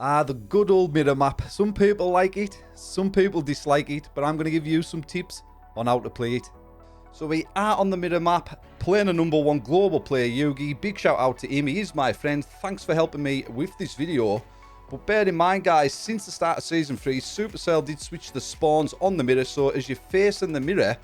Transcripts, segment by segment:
The good old mirror map. Some people like it, some people dislike it, but I'm going to give you some tips on how to play it. So we are on the mirror map, playing a #1 global player, Yugi. Big shout out to him, he is my friend. Thanks for helping me with this video. But bear in mind, guys, since the start of Season 3, Supercell did switch the spawns on the mirror. So as you're facing the mirror,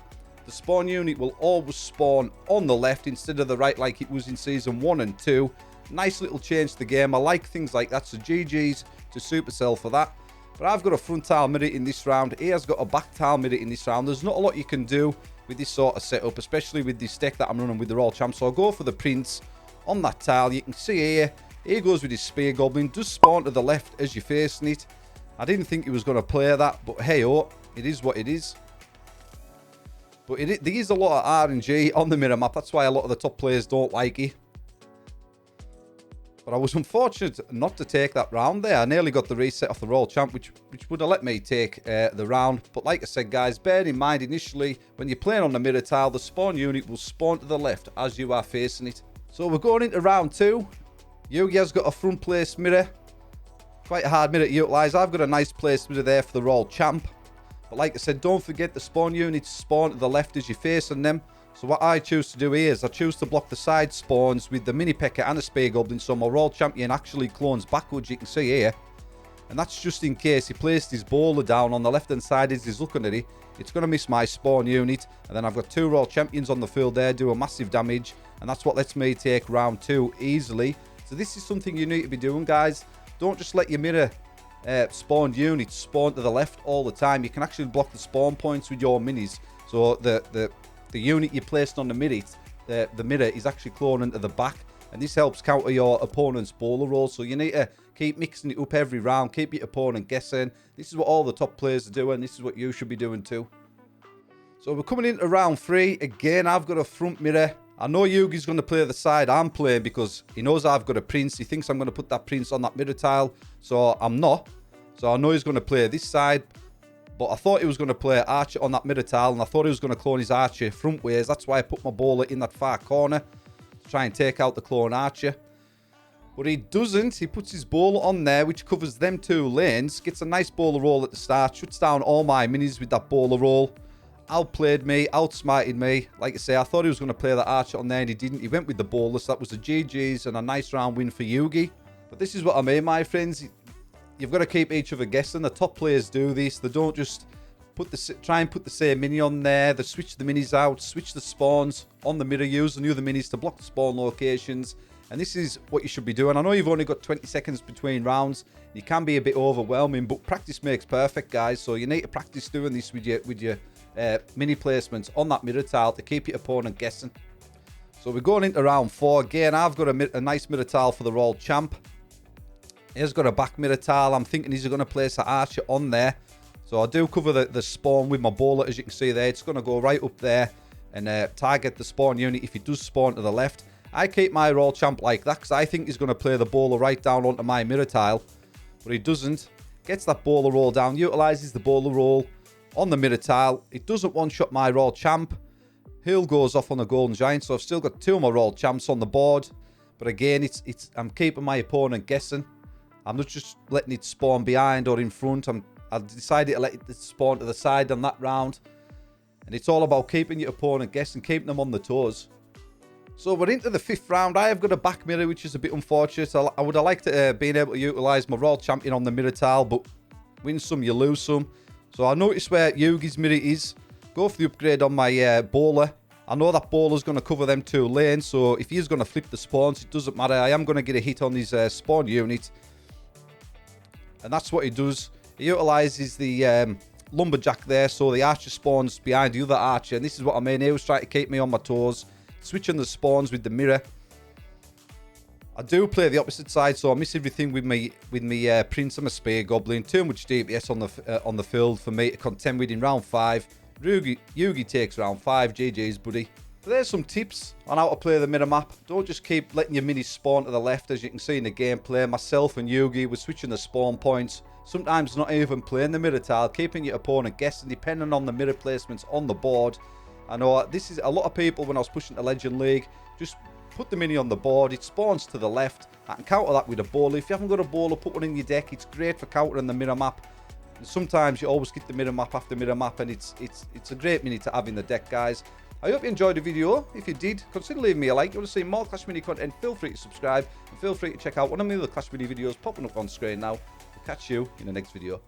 the spawn unit will always spawn on the left instead of the right like it was in Season 1 and 2. Nice little change to the game. I like things like that. So GG's to Supercell for that. But I've got a front tile mirror in this round. He has got a back tile mirror in this round. There's not a lot you can do with this sort of setup, especially with this deck that I'm running with the Royal Champ. So I'll go for the Prince on that tile. You can see here, he goes with his Spear Goblin. Does spawn to the left as you're facing it. I didn't think he was going to play that, but hey, oh, it is what it is. But there is a lot of RNG on the mirror map. That's why a lot of the top players don't like it. But I was unfortunate not to take that round there. I nearly got the reset off the Royal Champ, which would have let me take the round. But like I said, guys, bear in mind initially, when you're playing on the mirror tile, the spawn unit will spawn to the left as you are facing it. So we're going into round 2. Yugi has got a front place mirror. Quite a hard mirror to utilise. I've got a nice place mirror there for the Royal Champ. But like I said, don't forget the spawn units spawn to the left as you're facing them. So what I choose to do here is I choose to block the side spawns with the Mini P.E.K.K.A. and a Spear Goblin, so my Royal Champion actually clones backwards, you can see here. And that's just in case he placed his bowler down on the left hand side as he's looking at it. It's going to miss my spawn unit. And then I've got 2 Royal Champions on the field there, do a massive damage. And that's what lets me take round 2 easily. So this is something you need to be doing, guys. Don't just let your mirror spawned units spawn to the left all the time. You can actually block the spawn points with your minis. So the unit you're placed on the mirror, the mirror is actually cloning to the back. And this helps counter your opponent's bowler roll. So you need to keep mixing it up every round. Keep your opponent guessing. This is what all the top players are doing. This is what you should be doing too. So we're coming into round 3. Again, I've got a front mirror. I know Yugi's going to play the side I'm playing because he knows I've got a Prince. He thinks I'm going to put that Prince on that mirror tile. So I'm not. So I know he's going to play this side. But I thought he was going to play Archer on that mirror tile, and I thought he was going to clone his Archer front ways. That's why I put my bowler in that far corner to try and take out the clone Archer. But he doesn't. He puts his bowler on there, which covers them 2 lanes. Gets a nice bowler roll at the start. Shuts down all my minis with that bowler roll. Outplayed me. Outsmarted me. Like I say, I thought he was going to play that Archer on there, and he didn't. He went with the bowler, so that was a GG's and a nice round win for Yugi. But this is what I mean, my friends. You've got to keep each other guessing. The top players do this. They don't just try and put the same mini on there. They switch the minis out, switch the spawns on the mirror, use the other minis to block the spawn locations. And this is what you should be doing. I know you've only got 20 seconds between rounds. You can be a bit overwhelming, but practice makes perfect, guys. So you need to practice doing this with your mini placements on that mirror tile to keep your opponent guessing. So we're going into round 4. Again, I've got a nice mirror tile for the Royal Champ. He's got a back mirror tile. I'm thinking he's going to place an Archer on there. So I do cover the spawn with my bowler, as you can see there. It's going to go right up there and target the spawn unit if he does spawn to the left. I keep my Royal Champ like that because I think he's going to play the bowler right down onto my mirror tile. But he doesn't. Gets that bowler roll down. Utilises the bowler roll on the mirror tile. It doesn't one-shot my Royal Champ. Hill goes off on the Golden Giant. So I've still got 2 of my Royal Champs on the board. But again, I'm keeping my opponent guessing. I'm not just letting it spawn behind or in front. I've decided to let it spawn to the side on that round. And it's all about keeping your opponent guessing, keeping them on the toes. So we're into the 5th round. I have got a back mirror, which is a bit unfortunate. I would have liked to been able to utilise my Royal Champion on the mirror tile, but win some, you lose some. So I noticed where Yugi's mirror is. Go for the upgrade on my bowler. I know that bowler's going to cover them 2 lanes, so if he's going to flip the spawns, it doesn't matter. I am going to get a hit on his spawn unit. And that's what he does. He utilises the lumberjack there, so the Archer spawns behind the other Archer. And this is what I mean. He was trying to keep me on my toes, switching the spawns with the mirror. I do play the opposite side, so I miss everything with me Prince and my Spear Goblin. Too much DPS on the field for me to contend with in round 5. Yugi takes round 5. GG's, buddy. So there's some tips on how to play the mirror map. Don't just keep letting your minis spawn to the left. As you can see in the gameplay, myself and Yugi were switching the spawn points. Sometimes not even playing the mirror tile, keeping your opponent guessing depending on the mirror placements on the board. I know this is a lot of people when I was pushing to Legend League just put the mini on the board, it spawns to the left. I can counter that with a bowler. If you haven't got a bowler, put one in your deck. It's great for countering the mirror map. And sometimes you always get the mirror map after mirror map, and it's a great mini to have in the deck, guys. I hope you enjoyed the video. If you did, consider leaving me a like. If you want to see more Clash Mini content, feel free to subscribe. And feel free to check out one of my other Clash Mini videos popping up on screen now. I'll catch you in the next video.